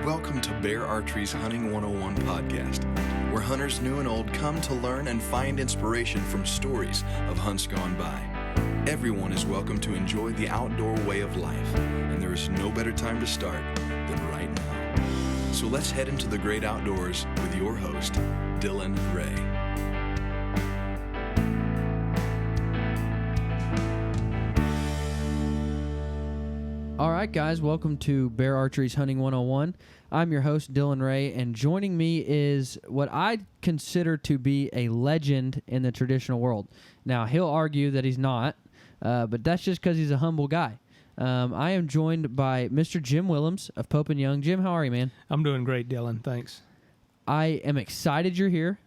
Welcome to Bear Archery's Hunting 101 podcast, where hunters new and old come to learn and find inspiration from stories of hunts gone by. Everyone is welcome to enjoy the outdoor way of life, and there is no better time to start than right now. So let's head into the great outdoors with your host, Dylan Ray. All right, guys, welcome to Bear Archery's Hunting 101. I'm your host, Dylan Ray, and joining me is what I consider to be a legend in the traditional world. Now, he'll argue that he's not, but that's just because he's a humble guy. I am joined by Mr. Jim Willems of Pope & Young. Jim, how are you, man? I'm doing great, Dylan. Thanks. I am excited you're here.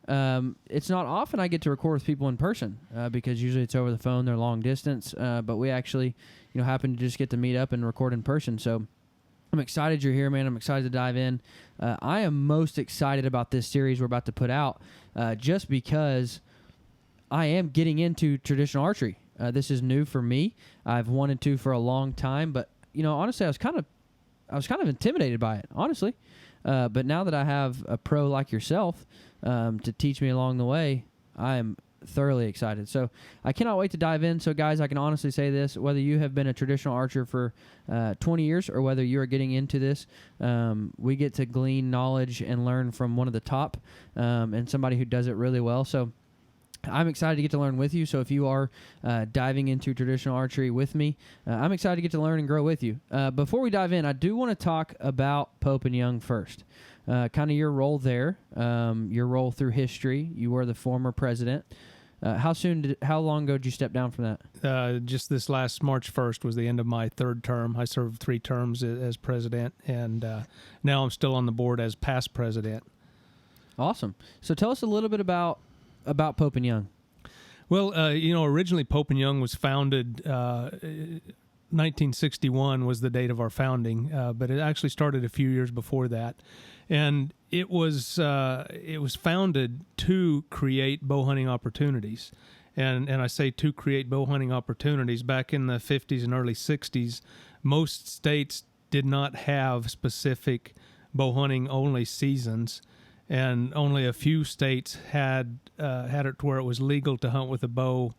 It's not often I get to record with people in person because usually it's over the phone, they're long distance, but we actually happen to just get to meet up and record in person. So I'm excited you're here, man. I'm excited to dive in. I am most excited about this series we're about to put out just because I am getting into traditional archery. This is new for me. I've wanted to for a long time, but honestly, I was kind of intimidated by it, honestly. But now that I have a pro like yourself to teach me along the way, I am thoroughly excited. So I cannot wait to dive in. So guys, I can honestly say this, whether you have been a traditional archer for 20 years or whether you are getting into this, we get to glean knowledge and learn from one of the top and somebody who does it really well. So I'm excited to get to learn with you. So if you are diving into traditional archery with me, I'm excited to get to learn and grow with you. Before we dive in, I do want to talk about Pope & Young first. Kind of your role there, your role through history. You were the former president. How long ago did you step down from that? Just this last March 1st was the end of my third term. I served 3 terms as president, and now I'm still on the board as past president. Awesome. So tell us a little bit about Pope & Young. Well, originally Pope & Young was founded, 1961 was the date of our founding, but it actually started a few years before that. And it was founded to create bow hunting opportunities. And I say to create bow hunting opportunities. Back in the 50s and early 60s, most states did not have specific bow hunting only seasons. And only a few states had it to where it was legal to hunt with a bow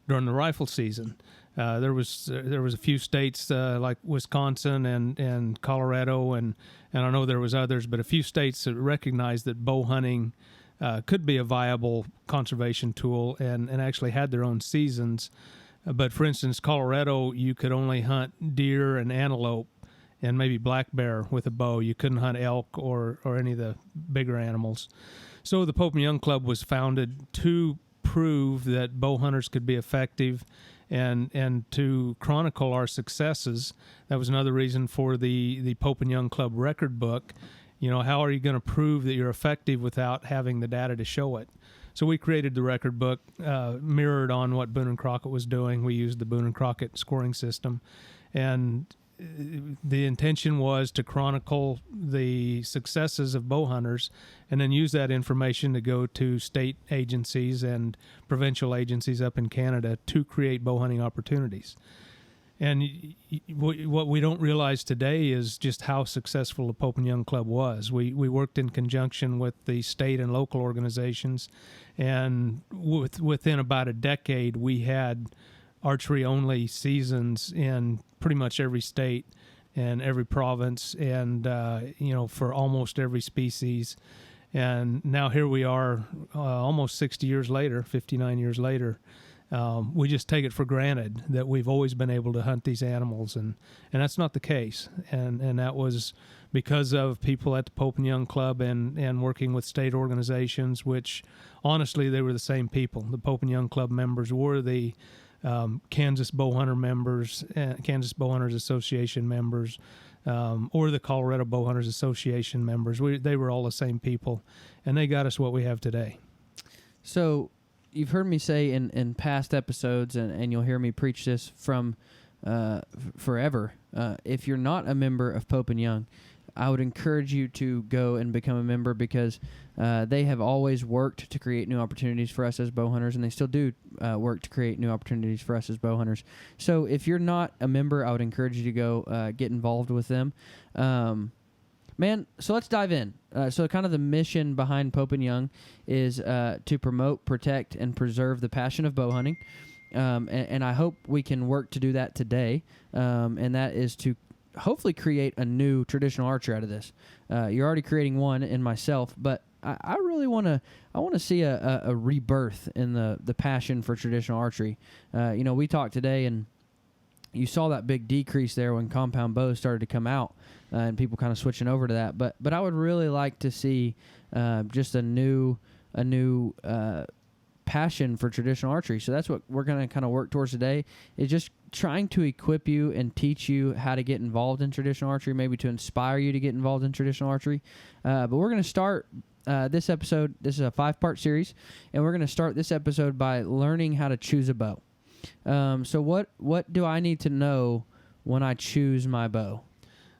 during the rifle season. There was a few states like Wisconsin and Colorado, and I know there was others, but a few states that recognized that bow hunting could be a viable conservation tool and actually had their own seasons. But for instance, Colorado, you could only hunt deer and antelope and maybe black bear with a bow. You couldn't hunt elk or any of the bigger animals. So the Pope & Young Club was founded to prove that bow hunters could be effective and to chronicle our successes. That was another reason for the Pope & Young Club record book. How are you going to prove that you're effective without having the data to show it? So we created the record book, mirrored on what Boone and Crockett was doing. We used the Boone and Crockett scoring system, and the intention was to chronicle the successes of bow hunters and then use that information to go to state agencies and provincial agencies up in Canada to create bow hunting opportunities. And what we don't realize today is just how successful the Pope & Young Club was. We worked in conjunction with the state and local organizations, and within about a decade we had archery-only seasons in pretty much every state and every province and, for almost every species. And now here we are almost 60 years later, 59 years later. We just take it for granted that we've always been able to hunt these animals, and that's not the case. And that was because of people at the Pope & Young Club and working with state organizations, which honestly, they were the same people. The Pope & Young Club members were the Kansas Bowhunter members, Kansas Bowhunters Association members, or the Colorado Bowhunters Association members. They were all the same people, and they got us what we have today. So you've heard me say in past episodes, and you'll hear me preach this from forever. If you're not a member of Pope & Young, I would encourage you to go and become a member because they have always worked to create new opportunities for us as bow hunters, and they still do work to create new opportunities for us as bow hunters. So if you're not a member, I would encourage you to go get involved with them. Man, so let's dive in. So kind of the mission behind Pope and Young is to promote, protect, and preserve the passion of bow hunting. And I hope we can work to do that today. And that is to hopefully create a new traditional archer out of this. You're already creating one in myself, but I really want to see a rebirth in the passion for traditional archery. We talked today, and you saw that big decrease there when compound bows started to come out, and people kind of switching over to that. But I would really like to see just a new passion for traditional archery. So that's what we're going to kind of work towards today, is just trying to equip you and teach you how to get involved in traditional archery, maybe to inspire you to get involved in traditional archery. But we're going to start this episode. This is a 5-part series, and we're going to start this episode by learning how to choose a bow. So what do I need to know when I choose my bow?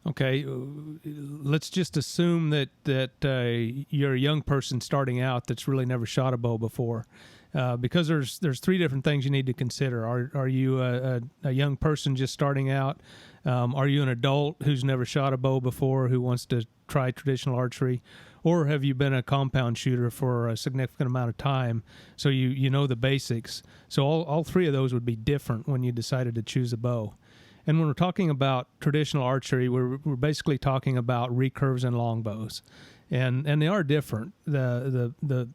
Okay, let's just assume that you're a young person starting out that's really never shot a bow before, because there's 3 different things you need to consider. Are you a young person just starting out? Are you an adult who's never shot a bow before who wants to try traditional archery? Or have you been a compound shooter for a significant amount of time, so you know the basics? So all 3 of those would be different when you decided to choose a bow. And when we're talking about traditional archery, we're basically talking about recurves and longbows, and they are different. The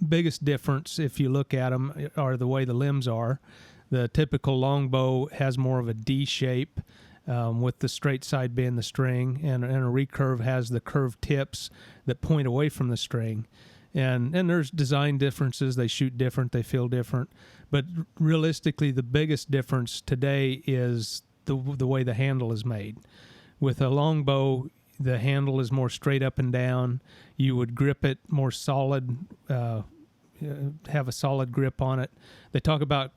biggest difference, if you look at them, are the way the limbs are. The typical longbow has more of a D shape, with the straight side being the string, and a recurve has the curved tips that point away from the string. And there's design differences. They shoot different. They feel different. But realistically, the biggest difference today is the way the handle is made. With a longbow, the handle is more straight up and down. You would grip it more solid, have a solid grip on it. They talk about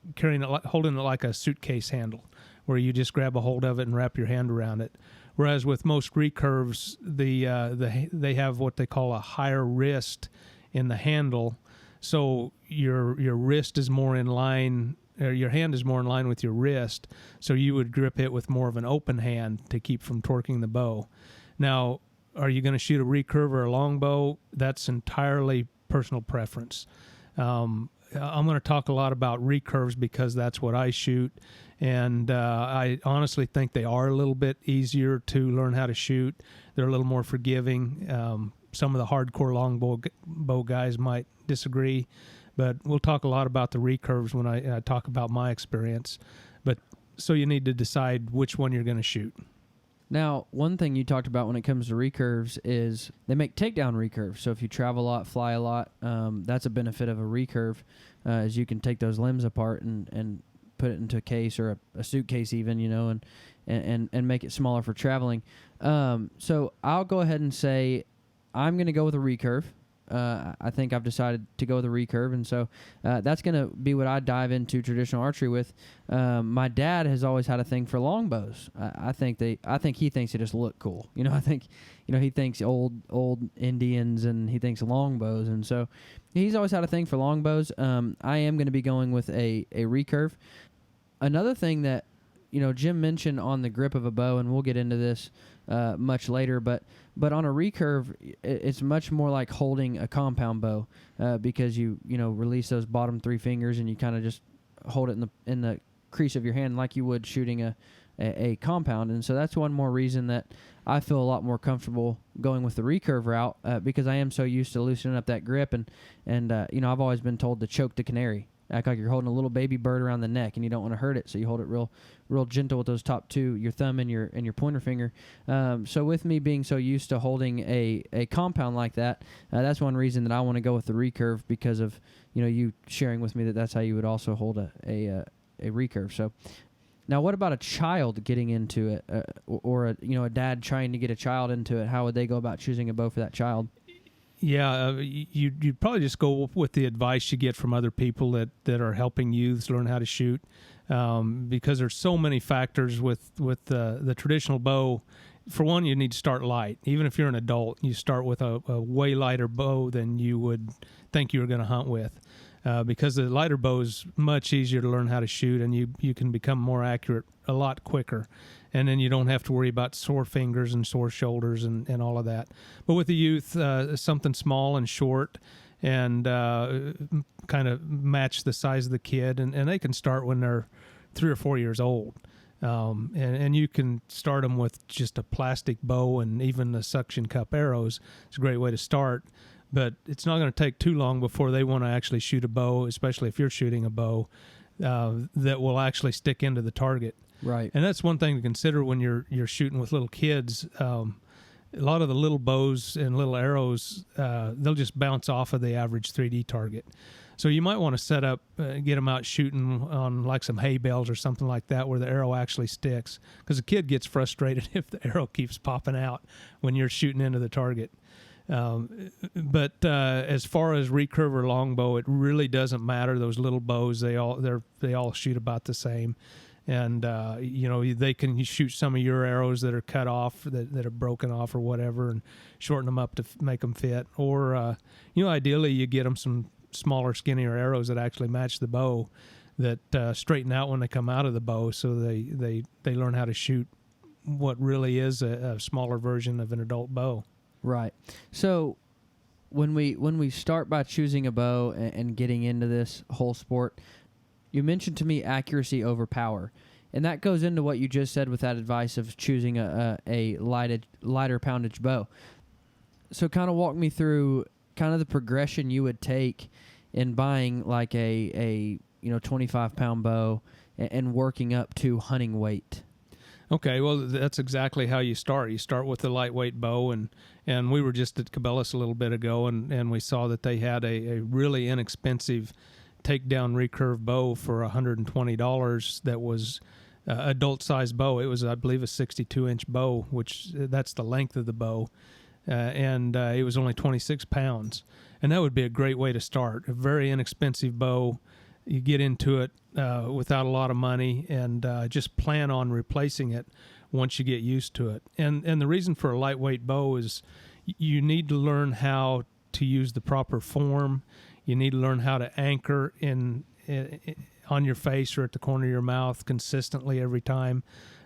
holding it like a suitcase handle, where you just grab a hold of it and wrap your hand around it. Whereas with most recurves, they have what they call a higher wrist in the handle, so your wrist is more in line, or your hand is more in line with your wrist, so you would grip it with more of an open hand to keep from torquing the bow. Now, are you going to shoot a recurve or a longbow? That's entirely personal preference. I'm going to talk a lot about recurves because that's what I shoot, and I honestly think they are a little bit easier to learn how to shoot. They're a little more forgiving. Some of the hardcore longbow guys might disagree, but we'll talk a lot about the recurves when I talk about my experience. But so you need to decide which one you're going to shoot. Now, one thing you talked about when it comes to recurves is they make takedown recurves. So if you travel a lot, fly a lot, that's a benefit of a recurve, is you can take those limbs apart and put it into a case or a suitcase even, and make it smaller for traveling. So I'll go ahead and say I'm going to go with a recurve. I think I've decided to go with a recurve, and so that's going to be what I dive into traditional archery with. My dad has always had a thing for longbows. I think he thinks they just look cool. I think he thinks old Indians, and he thinks longbows, and so he's always had a thing for longbows. I am going to be going with a recurve. Another thing that Jim mentioned on the grip of a bow, and we'll get into this much later, but on a recurve, it's much more like holding a compound bow, because you release those bottom 3 fingers and you kind of just hold it in the crease of your hand like you would shooting a compound. And so that's one more reason that I feel a lot more comfortable going with the recurve route, because I am so used to loosening up that grip, and I've always been told to choke the canary. Act like you're holding a little baby bird around the neck, and you don't want to hurt it, so you hold it real gentle with those top 2, your thumb and your pointer finger. So with me being so used to holding a compound like that, that's one reason that I want to go with the recurve, because of you sharing with me that that's how you would also hold a recurve. So now, what about a child getting into it, or a dad trying to get a child into it? How would they go about choosing a bow for that child? Yeah, you'd probably just go with the advice you get from other people that are helping youths learn how to shoot, because there's so many factors with the traditional bow. For one, you need to start light. Even if you're an adult, you start with a way lighter bow than you would think you were going to hunt with, because the lighter bow is much easier to learn how to shoot, and you can become more accurate a lot quicker. and then you don't have to worry about sore fingers and sore shoulders and all of that. But with the youth, something small and short and kind of match the size of the kid, and they can start when they're 3 or 4 years old. And you can start them with just a plastic bow and even the suction cup arrows. It's a great way to start, but it's not going to take too long before they want to actually shoot a bow, especially if you're shooting a bow that will actually stick into the target. Right. And that's one thing to consider when you're shooting with little kids. A lot of the little bows and little arrows, they'll just bounce off of the average 3D target. So you might want to set up, get them out shooting on like some hay bales or something like that where the arrow actually sticks, because a kid gets frustrated if the arrow keeps popping out when you're shooting into the target. But as far as recurve or longbow, it really doesn't matter. Those little bows, they all shoot about the same. And they can shoot some of your arrows that are cut off, that are broken off or whatever, and shorten them up to make them fit. Or ideally you get them some smaller, skinnier arrows that actually match the bow, that straighten out when they come out of the bow, so they learn how to shoot what really is a smaller version of an adult bow. Right. So when we start by choosing a bow and getting into this whole sport, you mentioned to me accuracy over power, and that goes into what you just said with that advice of choosing a lighter poundage bow. So kind of walk me through kind of the progression you would take in buying like a 25-pound bow and working up to hunting weight. Okay, well, that's exactly how you start. You start with the lightweight bow, and we were just at Cabela's a little bit ago, and we saw that they had a really inexpensive takedown recurve bow for $120 that was adult-sized bow. It was, I believe, a 62-inch bow, which that's the length of the bow. And it was only 26 pounds. And that would be a great way to start. A very inexpensive bow. You get into it without a lot of money, and just plan on replacing it once you get used to it. And the reason for a lightweight bow is you need to learn how to use the proper form. You need to learn how to anchor on your face or at the corner of your mouth consistently every time.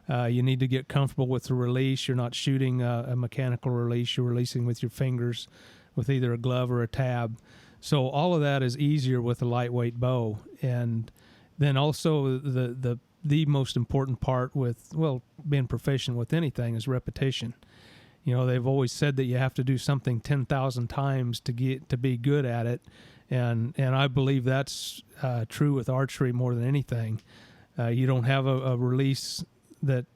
You need to get comfortable with the release. You're not shooting a mechanical release. You're releasing with your fingers with either a glove or a tab. So all of that is easier with a lightweight bow. And then also the most important part with, being proficient with anything is repetition. They've always said that you have to do something 10,000 times to be good at it. And I believe that's true with archery more than anything. You don't have a release that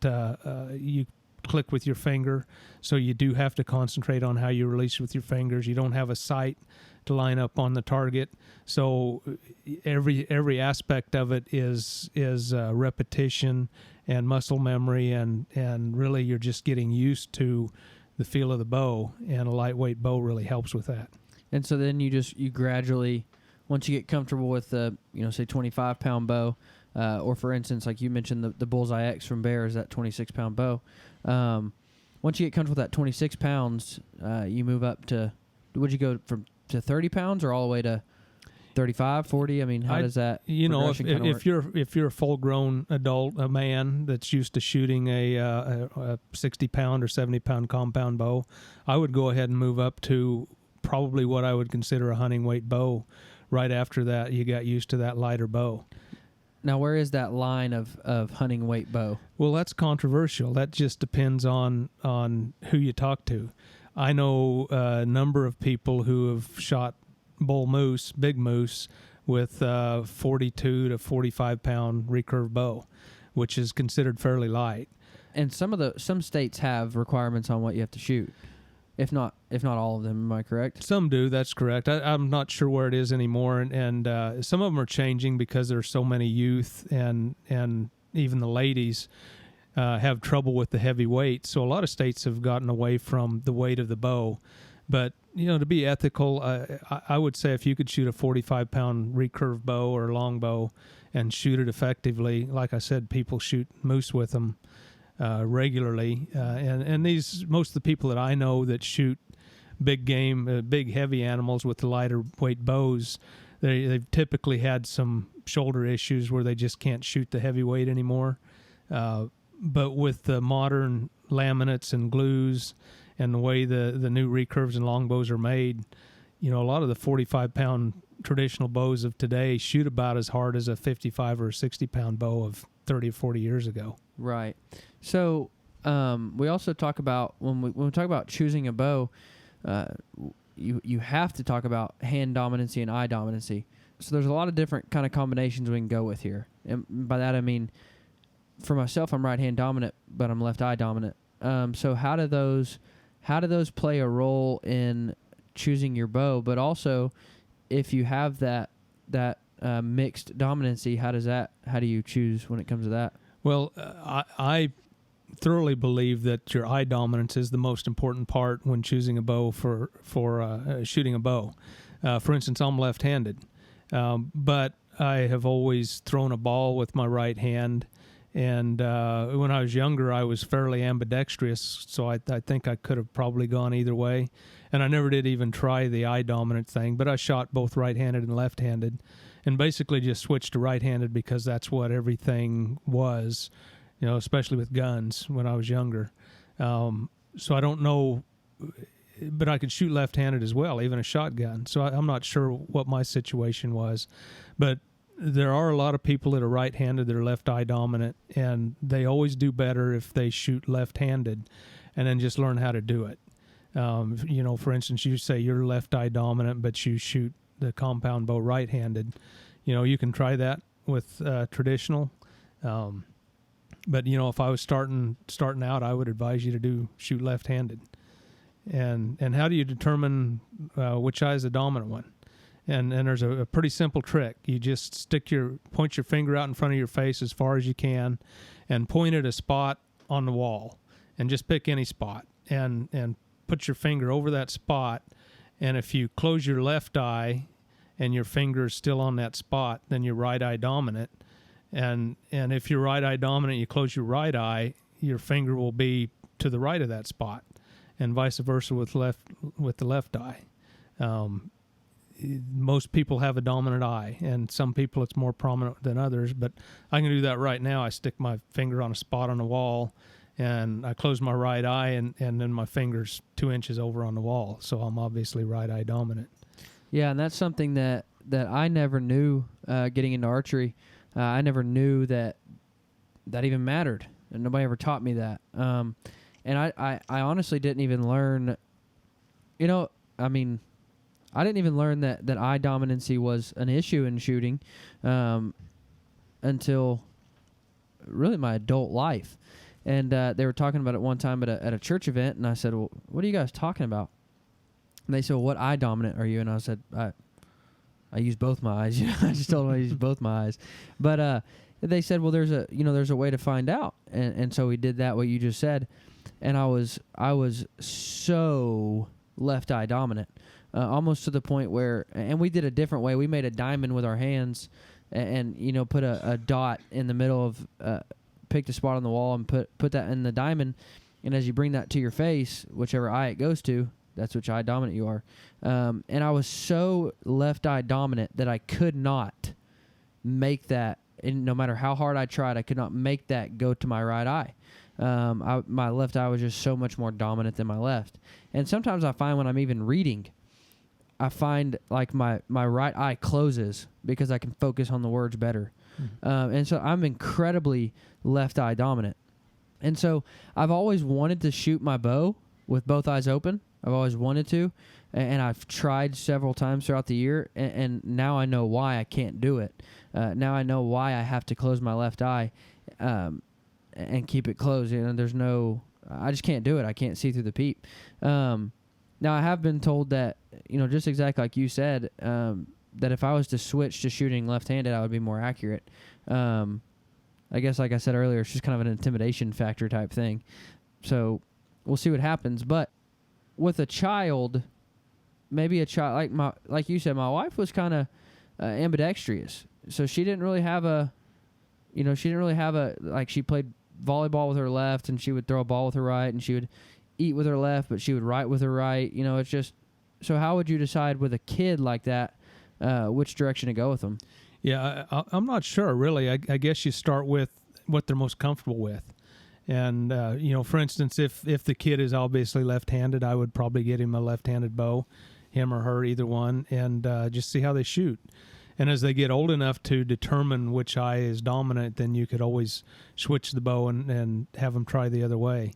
you click with your finger, so you do have to concentrate on how you release with your fingers. You don't have a sight to line up on the target, so every aspect of it is repetition and muscle memory, and really you're just getting used to the feel of the bow, and a lightweight bow really helps with that. And so then you gradually, once you get comfortable with the say 25-pound bow, or for instance, like you mentioned, the Bullseye X from Bear is that 26-pound bow. Once you get comfortable with that 26 pounds, you move up to, would you go to 30 pounds or all the way to 35, 40? I mean, how does that if you're a full-grown adult, a man that's used to shooting a 60-pound or 70-pound compound bow, I would go ahead and move up to probably what I would consider a hunting weight bow. Right after that, you got used to that lighter bow. Now, where is that line of hunting weight bow? Well, that's controversial. That just depends on who you talk to. I know a number of people who have shot bull moose, big moose, with 42 to 45-pound recurve bow, which is considered fairly light. And some states have requirements on what you have to shoot. If not all of them, am I correct? Some do, that's correct. I'm not sure where it is anymore, and some of them are changing because there's so many youth, and even the ladies have trouble with the heavy weight. So a lot of states have gotten away from the weight of the bow. But, to be ethical, I would say if you could shoot a 45-pound recurve bow or long bow and shoot it effectively, like I said, people shoot moose with them regularly, and most of the people that I know that shoot big game, big heavy animals with the lighter weight bows, they've typically had some shoulder issues where they just can't shoot the heavy weight anymore. But with the modern laminates and glues and the way the new recurves and longbows are made, a lot of the 45-pound traditional bows of today shoot about as hard as a 55 or 60-pound bow of 30 or 40 years ago. Right. So we also talk about, when we talk about choosing a bow, you have to talk about hand dominancy and eye dominancy. So there's a lot of different kind of combinations we can go with here. And by that I mean, for myself, I'm right-hand dominant, but I'm left-eye dominant. So how do those play a role in choosing your bow? But also, if you have that mixed dominancy, how do you choose when it comes to that? Well, I thoroughly believe that your eye dominance is the most important part when choosing a bow for shooting a bow. For instance, I'm left-handed, but I have always thrown a ball with my right hand. And when I was younger, I was fairly ambidextrous, so I think I could have probably gone either way. And I never did even try the eye dominant thing, but I shot both right-handed and left-handed, and basically just switched to right-handed because that's what everything was, especially with guns when I was younger. So I don't know, but I could shoot left-handed as well, even a shotgun. So I'm not sure what my situation was, but there are a lot of people that are right-handed that are left-eye dominant, and they always do better if they shoot left-handed and then just learn how to do it. For instance, you say you're left-eye dominant, but you shoot the compound bow right-handed. You can try that with traditional. But, if I was starting out, I would advise you to shoot left-handed. And how do you determine which eye is the dominant one? And there's a pretty simple trick. You just point your finger out in front of your face as far as you can and point at a spot on the wall, and just pick any spot and put your finger over that spot. And if you close your left eye and your finger is still on that spot, then you're right eye dominant. And if you're right eye dominant, you close your right eye, your finger will be to the right of that spot, and vice versa with the left eye. Most people have a dominant eye, and some people it's more prominent than others, but I can do that right now. I stick my finger on a spot on the wall, and I close my right eye, and then my finger's 2 inches over on the wall, so I'm obviously right eye dominant. Yeah, and that's something that I never knew getting into archery. I never knew that even mattered, and nobody ever taught me that. And I honestly didn't even learn, I didn't even learn that eye dominancy was an issue in shooting until really my adult life. And they were talking about it one time at a church event, and I said, well, what are you guys talking about? And they said, well, what eye dominant are you? And I said, I use both my eyes. I just told them I use both my eyes. But they said, well, there's a way to find out. And so we did that, what you just said. And I was so left eye dominant. Almost to the point where, and we did a different way. We made a diamond with our hands, and put a dot in the middle of, picked a spot on the wall and put that in the diamond. And as you bring that to your face, whichever eye it goes to, that's which eye dominant you are. And I was so left eye dominant that I could not make that, and no matter how hard I tried, I could not make that go to my right eye. My left eye was just so much more dominant than my left. And sometimes I find when I'm even reading, I find like my right eye closes because I can focus on the words better. Mm-hmm. And so I'm incredibly left eye dominant. And so I've always wanted to shoot my bow with both eyes open. I've always wanted to, and I've tried several times throughout the year, and now I know why I can't do it. Now I know why I have to close my left eye and keep it closed. I just can't do it. I can't see through the peep. Now I have been told that, just exactly like you said, that if I was to switch to shooting left-handed, I would be more accurate. I guess, like I said earlier, it's just kind of an intimidation factor type thing. So we'll see what happens. But with a child, maybe a child like you said, my wife was kind of ambidextrous, so she didn't really have she played volleyball with her left, and she would throw a ball with her right, and she would eat with her left, but she would write with her right. It's just, so how would you decide with a kid like that which direction to go with them? Yeah, I'm not sure, really. I guess you start with what they're most comfortable with. And, for instance, if the kid is obviously left-handed, I would probably get him a left-handed bow, him or her, either one, and just see how they shoot. And as they get old enough to determine which eye is dominant, then you could always switch the bow and have them try the other way.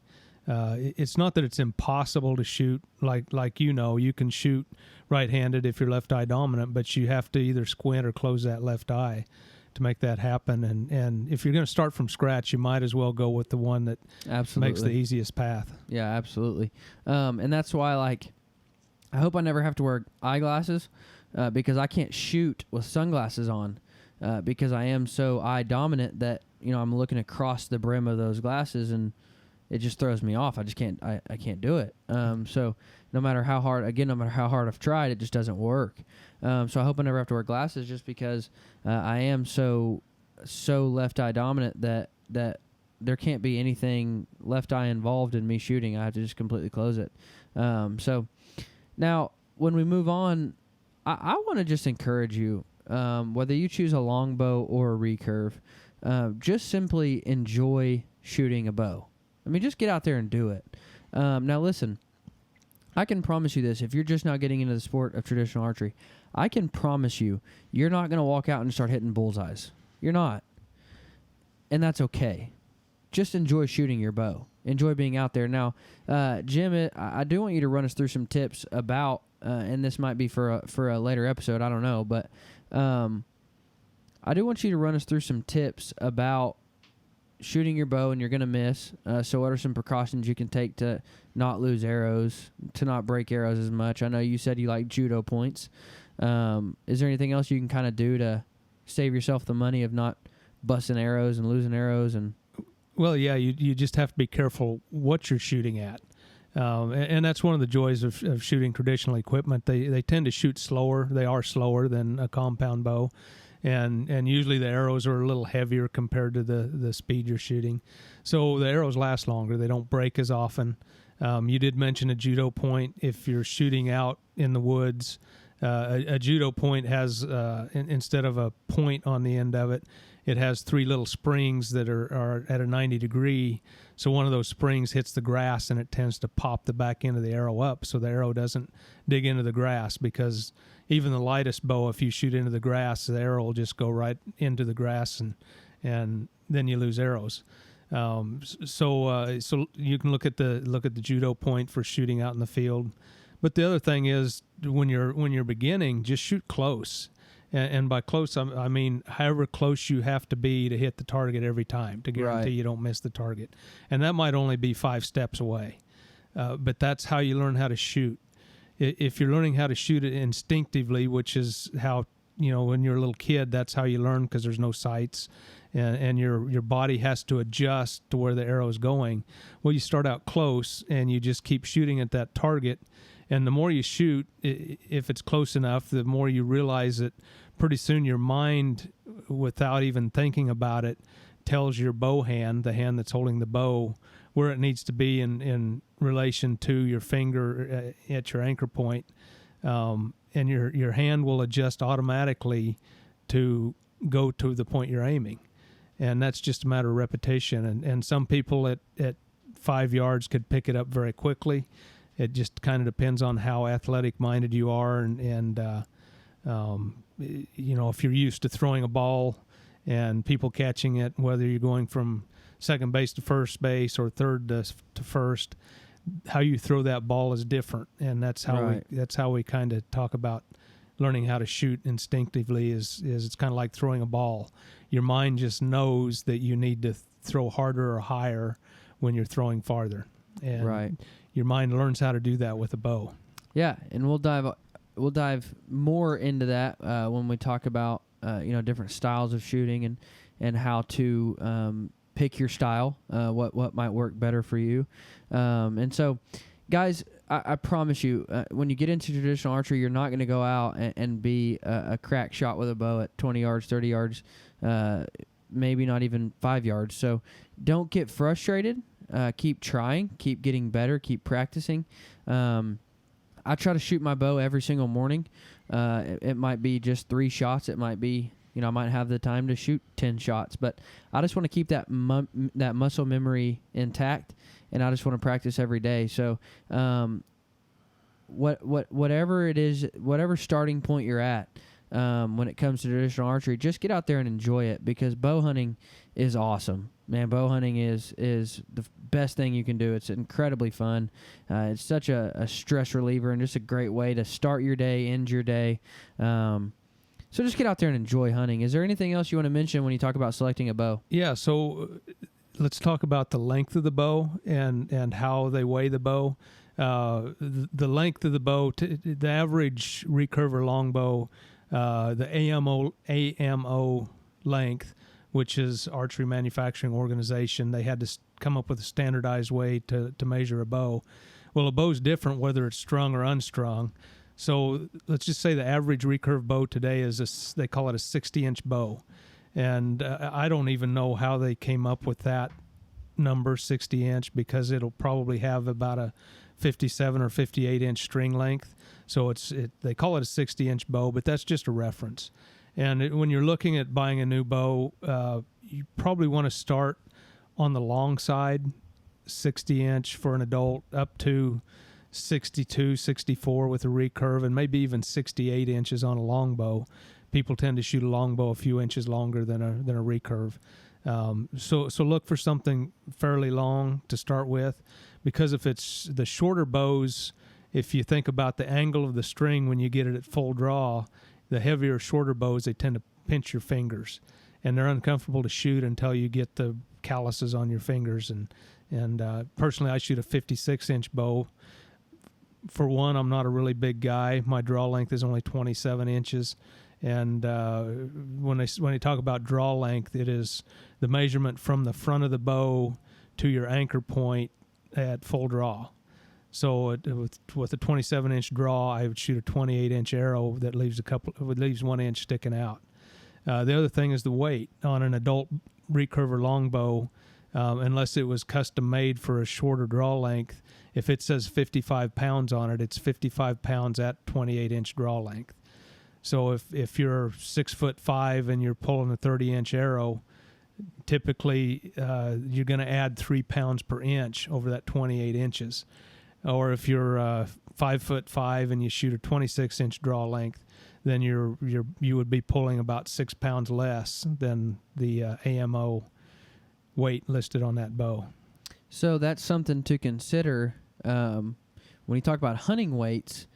It's not that it's impossible to shoot, like you can shoot right-handed if you're left eye dominant, but you have to either squint or close that left eye to make that happen. And if you're going to start from scratch, you might as well go with the one that makes the easiest path. Yeah, absolutely. And that's why, I hope I never have to wear eyeglasses because I can't shoot with sunglasses on because I am so eye dominant that, I'm looking across the brim of those glasses and it just throws me off. I just can't, I can't do it. So no matter how hard I've tried, it just doesn't work. So I hope I never have to wear glasses just because I am so left eye dominant that there can't be anything left eye involved in me shooting. I have to just completely close it. So now when we move on, I want to just encourage you, whether you choose a longbow or a recurve, just simply enjoy shooting a bow. I mean, just get out there and do it. Now, listen, I can promise you this. If you're just now getting into the sport of traditional archery, I can promise you, you're not going to walk out and start hitting bullseyes. You're not. And that's okay. Just enjoy shooting your bow. Enjoy being out there. Now, Jim, I do want you to run us through some tips about, and this might be for a later episode, I don't know, but I do want you to run us through some tips about shooting your bow and you're going to miss. So what are some precautions you can take to not lose arrows, to not break arrows as much? I know you said you like judo points. Is there anything else you can kind of do to save yourself the money of not busting arrows and losing arrows? Well, yeah, you just have to be careful what you're shooting at. And that's one of the joys of shooting traditional equipment. They tend to shoot slower. They are slower than a compound bow. And usually the arrows are a little heavier compared to the speed you're shooting. So the arrows last longer. They don't break as often. You did mention a judo point. If you're shooting out in the woods, a judo point has, instead of a point on the end of it, it has 3 little springs that are at a 90 degree. So one of those springs hits the grass and it tends to pop the back end of the arrow up so the arrow doesn't dig into the grass, because even the lightest bow, if you shoot into the grass, the arrow will just go right into the grass and then you lose arrows. So you can look at the judo point for shooting out in the field. But the other thing is when you're beginning, just shoot close. And by close, I mean however close you have to be to hit the target every time to guarantee you don't miss the target. And that might only be 5 steps away. But that's how you learn how to shoot. If you're learning how to shoot it instinctively, which is how, when you're a little kid, that's how you learn, because there's no sights. And your body has to adjust to where the arrow is going. Well, you start out close and you just keep shooting at that target. And the more you shoot, if it's close enough, the more you realize that pretty soon your mind, without even thinking about it, tells your bow hand, the hand that's holding the bow, where it needs to be in relation to your finger at your anchor point. And your hand will adjust automatically to go to the point you're aiming. And that's just a matter of repetition. And some people at 5 yards could pick it up very quickly. It just kind of depends on how athletic-minded you are, and if you're used to throwing a ball and people catching it, whether you're going from second base to first base or third to first, how you throw that ball is different, and that's how we kind of talk about learning how to shoot instinctively. Is it's kind of like throwing a ball. Your mind just knows that you need to throw harder or higher when you're throwing farther, and your mind learns how to do that with a bow. Yeah, and we'll dive more into that when we talk about different styles of shooting and how to pick your style, what might work better for you. And so, guys, I promise you, when you get into traditional archery, you're not going to go out and be a crack shot with a bow at 20 yards, 30 yards, maybe not even 5 yards. So don't get frustrated. Keep trying, keep getting better, keep practicing. I try to shoot my bow every single morning. It might be just 3 shots. It might be I might have the time to shoot 10 shots, but I just want to keep that that muscle memory intact, and I just want to practice every day. So whatever it is, whatever starting point you're at, when it comes to traditional archery, just get out there and enjoy it, because bow hunting is awesome. Man, bow hunting is the best thing you can do. It's incredibly fun. It's such a stress reliever and just a great way to start your day, end your day. So just get out there and enjoy hunting. Is there anything else you want to mention when you talk about selecting a bow? Yeah, so let's talk about the length of the bow and how they weigh the bow. The length of the bow, the average recurver longbow, the AMO length, which is Archery Manufacturing Organization, they had to come up with a standardized way to measure a bow. Well, a bow's different whether it's strung or unstrung. So let's just say the average recurve bow today is they call it a 60-inch bow. And I don't even know how they came up with that number, 60-inch, because it'll probably have about a 57 or 58-inch string length. So they call it a 60-inch bow, but that's just a reference. And when you're looking at buying a new bow, you probably want to start on the long side, 60-inch for an adult, up to 62, 64 with a recurve, and maybe even 68 inches on a longbow. People tend to shoot a longbow a few inches longer than a recurve. So look for something fairly long to start with, because if it's the shorter bows, if you think about the angle of the string when you get it at full draw, the heavier, shorter bows, they tend to pinch your fingers, and they're uncomfortable to shoot until you get the calluses on your fingers. And personally, I shoot a 56-inch bow. For one, I'm not a really big guy. My draw length is only 27 inches. And when they talk about draw length, it is the measurement from the front of the bow to your anchor point at full draw. So with a 27-inch draw, I would shoot a 28-inch arrow that leaves 1 inch sticking out. The other thing is the weight on an adult recurver longbow. Unless it was custom made for a shorter draw length, if it says 55 pounds on it, it's 55 pounds at 28-inch draw length. So if you're 6'5" and you're pulling a 30-inch arrow, typically you're going to add 3 pounds per inch over that 28 inches. Or if you're 5'5" and you shoot a 26-inch draw length, then you would be pulling about 6 pounds less than the AMO weight listed on that bow. So that's something to consider when you talk about hunting weights.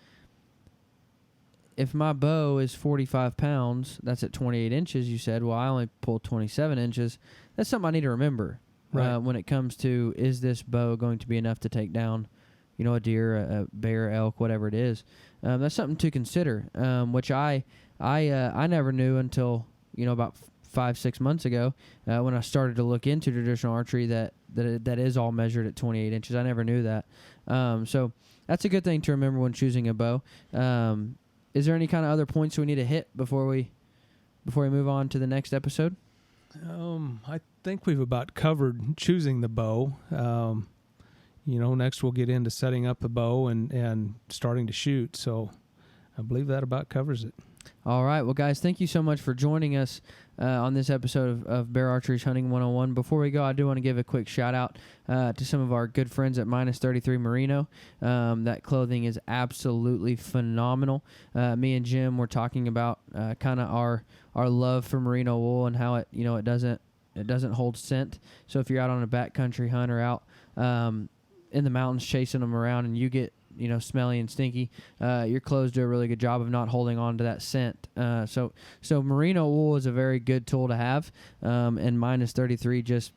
If my bow is 45 pounds, that's at 28 inches, you said, well, I only pull 27 inches. That's something I need to remember when it comes to, is this bow going to be enough to take down, a deer, a bear, elk, whatever it is. That's something to consider, which I never knew until, about 5-6 months ago when I started to look into traditional archery that is all measured at 28 inches. I never knew that. So that's a good thing to remember when choosing a bow. Is there any kind of other points we need to hit before we move on to the next episode? I think we've about covered choosing the bow. Next we'll get into setting up the bow and starting to shoot. So I believe that about covers it. All right. Well, guys, thank you so much for joining us on this episode of Bear Archery's Hunting 101. Before we go, I do want to give a quick shout-out to some of our good friends at Minus 33 Merino. That clothing is absolutely phenomenal. Me and Jim were talking about kind of our love for merino wool and how it doesn't hold scent. So if you're out on a backcountry hunt or out in the mountains chasing them around and you get smelly and stinky, your clothes do a really good job of not holding on to that scent. So merino wool is a very good tool to have, and Minus 33 just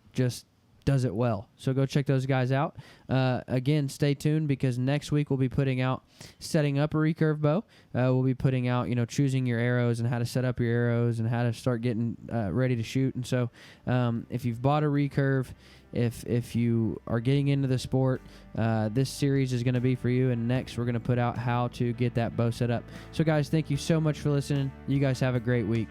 does it well. So go check those guys out. Again, stay tuned, because next week we'll be putting out setting up a recurve bow. We'll be putting out, choosing your arrows and how to set up your arrows and how to start getting ready to shoot. And so if you've bought a recurve, if you are getting into the sport, this series is going to be for you. And next we're going to put out how to get that bow set up. So guys, thank you so much for listening. You guys have a great week.